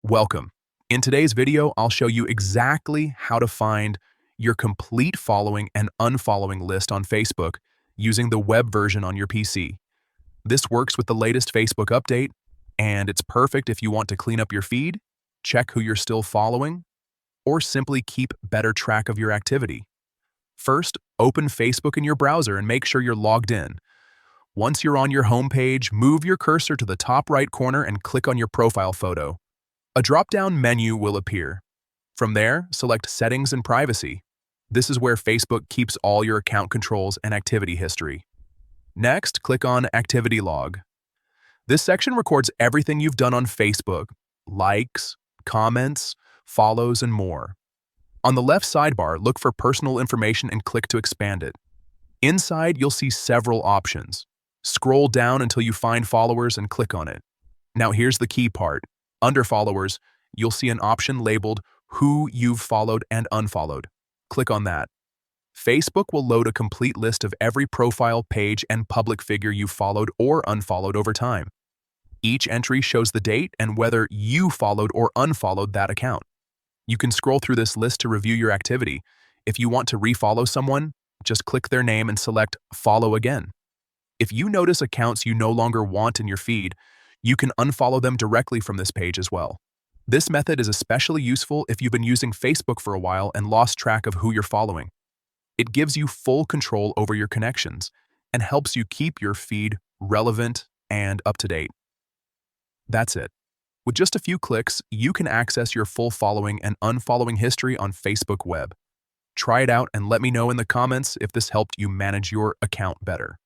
Welcome. In today's video, I'll show you exactly how to find your complete following and unfollowing list on Facebook using the web version on your PC. This works with the latest Facebook update, and it's perfect if you want to clean up your feed, check who you're still following, or simply keep better track of your activity. First, open Facebook in your browser and make sure you're logged in. Once you're on your home page, move your cursor to the top right corner and click on your profile photo. A drop-down menu will appear. From there, select Settings and Privacy. This is where Facebook keeps all your account controls and activity history. Next, click on Activity Log. This section records everything you've done on Facebook: likes, comments, follows, and more. On the left sidebar, look for Personal Information and click to expand it. Inside, you'll see several options. Scroll down until you find Followers and click on it. Now here's the key part. Under Followers, you'll see an option labeled Who You've Followed and Unfollowed. Click on that. Facebook will load a complete list of every profile, page, and public figure you've followed or unfollowed over time. Each entry shows the date and whether you followed or unfollowed that account. You can scroll through this list to review your activity. If you want to refollow someone, just click their name and select Follow Again. If you notice accounts you no longer want in your feed, you can unfollow them directly from this page as well. This method is especially useful if you've been using Facebook for a while and lost track of who you're following. It gives you full control over your connections and helps you keep your feed relevant and up to date. That's it. With just a few clicks, you can access your full following and unfollowing history on Facebook web. Try it out and let me know in the comments if this helped you manage your account better.